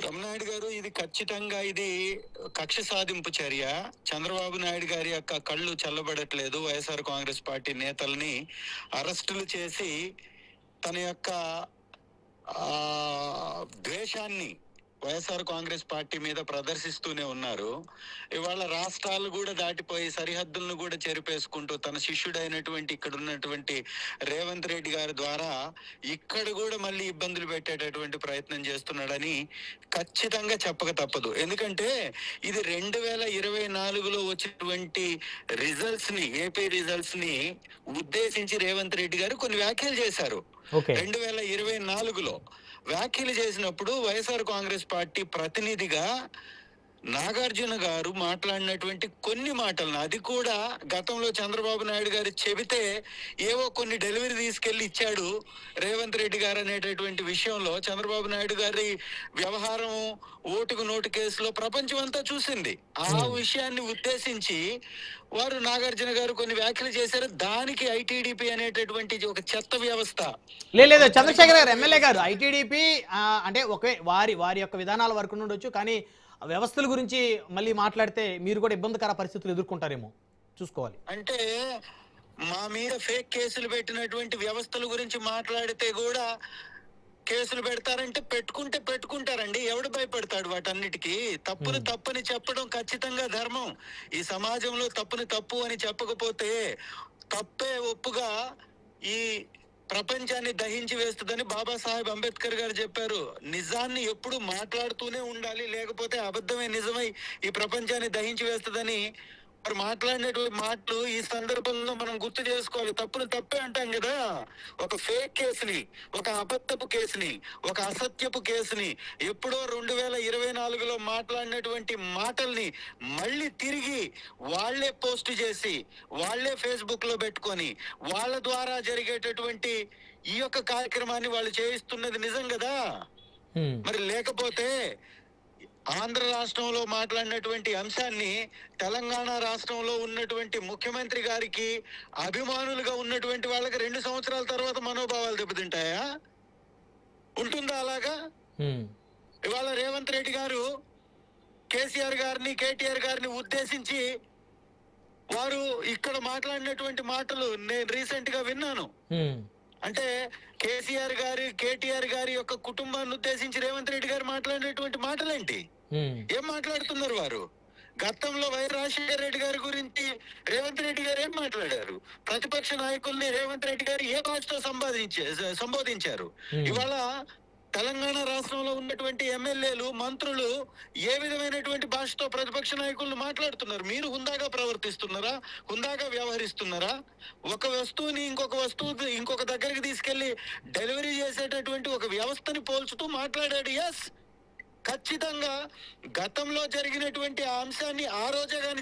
బ్రహ్మనాయుడు గారు, ఇది ఖచ్చితంగా ఇది కక్ష సాధింపు చర్య. చంద్రబాబు నాయుడు గారి యొక్క కళ్ళు చల్లబడట్లేదు. వైఎస్ఆర్ కాంగ్రెస్ పార్టీ నేతల్ని అరెస్టులు చేసి తన యొక్క ద్వేషాన్ని వైఎస్ఆర్ కాంగ్రెస్ పార్టీ మీద ప్రదర్శిస్తూనే ఉన్నారు. ఇవాళ రాష్ట్రాలు కూడా దాటిపోయి సరిహద్దులను కూడా చెరిపేసుకుంటూ తన శిష్యుడైనటువంటి ఇక్కడ ఉన్నటువంటి రేవంత్ రెడ్డి గారి ద్వారా ఇక్కడ కూడా మళ్ళీ ఇబ్బందులు పెట్టేటటువంటి ప్రయత్నం చేస్తున్నాడని ఖచ్చితంగా చెప్పక తప్పదు. ఎందుకంటే ఇది 2024లో వచ్చినటువంటి రిజల్ట్స్ ని, ఏపీ రిజల్ట్స్ ని ఉద్దేశించి రేవంత్ రెడ్డి గారు కొన్ని వ్యాఖ్యలు చేశారు. 2024లో వ్యాఖ్యలు చేసినప్పుడు వైఎస్ఆర్ కాంగ్రెస్ పార్టీ ప్రతినిధిగా నాగార్జున గారు మాట్లాడినటువంటి కొన్ని మాటలను, అది కూడా గతంలో చంద్రబాబు నాయుడు గారు చెబితే ఏవో కొన్ని డెలివరీ తీసుకెళ్లి ఇచ్చాడు రేవంత్ రెడ్డి గారు అనేటటువంటి విషయంలో చంద్రబాబు నాయుడు గారి వ్యవహారం ఓటుకు నోటు కేసులో ప్రపంచం అంతా చూసింది. ఆ విషయాన్ని ఉద్దేశించి వారు నాగార్జున గారు కొన్ని వ్యాఖ్యలు చేశారు. దానికి ఐటీడీపీ అనేటటువంటి ఒక చెత్త వ్యవస్థ. లేదు చంద్రశేఖర్ గారు, ఎమ్మెల్యే గారు, ఐటీడీపీ అంటే ఒకే వారి యొక్క విధానాల వరకు ఉండొచ్చు, కానీ వ్యవస్థల గురించి మళ్ళీ మాట్లాడితే మీరు కూడా ఇబ్బందికర పరిస్థితులు ఎదుర్కొంటారేమో, చూసుకోవాలి. అంటే మా మీద ఫేక్ కేసులు పెట్టినటువంటి వ్యవస్థల గురించి మాట్లాడితే కూడా కేసులు పెడతారంటే పెట్టుకుంటారండి. ఎవడు భయపడతాడు వాటన్నిటికీ? తప్పుని తప్పని చెప్పడం ఖచ్చితంగా ధర్మం. ఈ సమాజంలో తప్పుని తప్పు అని చెప్పకపోతే తప్పే ఒప్పుగా ఈ ప్రపంచాన్ని దహించి వేస్తుందని బాబాసాహెబ్ అంబేద్కర్ గారు చెప్పారు. నిజాన్ని ఎప్పుడు మాట్లాడుతూనే ఉండాలి, లేకపోతే అబద్ధమే నిజమై ఈ ప్రపంచాన్ని దహించి వేస్తుందని వారు మాట్లాడినటువంటి మాటలు ఈ సందర్భంలో మనం గుర్తు చేసుకోవాలి. తప్పును తప్పే అంటాం కదా. ఒక ఫేక్ కేసుని, ఒక అబద్ధపు కేసుని, ఒక అసత్యపు కేసుని ఎప్పుడో 2024లో మాట్లాడినటువంటి మాటల్ని మళ్ళీ తిరిగి వాళ్లే పోస్ట్ చేసి, వాళ్లే ఫేస్బుక్ లో పెట్టుకొని, వాళ్ళ ద్వారా జరిగేటటువంటి ఈ యొక్క కార్యక్రమాన్ని వాళ్ళు చేయిస్తున్నది నిజం కదా. మరి లేకపోతే ఆంధ్ర రాష్ట్రంలో మాట్లాడినటువంటి అంశాన్ని తెలంగాణ రాష్ట్రంలో ఉన్నటువంటి ముఖ్యమంత్రి గారికి అభిమానులుగా ఉన్నటువంటి వాళ్ళకి 2 సంవత్సరాల తర్వాత మనోభావాలు దెబ్బతింటాయా? ఉంటుందా అలాగా? ఇవాళ రేవంత్ రెడ్డి గారు కేసీఆర్ గారిని, కేటీఆర్ గారిని ఉద్దేశించి వారు ఇక్కడ మాట్లాడినటువంటి మాటలు నేను రీసెంట్ గా విన్నాను. అంటే కేసీఆర్ గారి, కేటీఆర్ గారి యొక్క కుటుంబాన్ని ఉద్దేశించి రేవంత్ రెడ్డి గారు మాట్లాడినటువంటి మాటలేంటి? ఏం మాట్లాడుతున్నారు వారు? గతంలో వైఎస్ రాజశేఖర రెడ్డి గారి గురించి రేవంత్ రెడ్డి గారు ఏం మాట్లాడారు? ప్రతిపక్ష నాయకుల్ని రేవంత్ రెడ్డి గారు ఏ భాషతో సంబోధించారు? ఇవాళ తెలంగాణ రాష్ట్రంలో ఉన్నటువంటి ఎమ్మెల్యేలు, మంత్రులు ఏ విధమైనటువంటి భాషతో ప్రతిపక్ష నాయకులను మాట్లాడుతున్నారు? మీరు హుందాగా ప్రవర్తిస్తున్నారా? హుందాగా వ్యవహరిస్తున్నారా? ఒక వస్తువుని ఇంకొక దగ్గరికి తీసుకెళ్లి డెలివరీ చేసేటటువంటి ఒక వ్యవస్థని పోల్చుతూ మాట్లాడాడు. ఎస్, ఖచ్చితంగా గతంలో జరిగినటువంటి ఆ అంశాన్ని ఆ రోజే గాని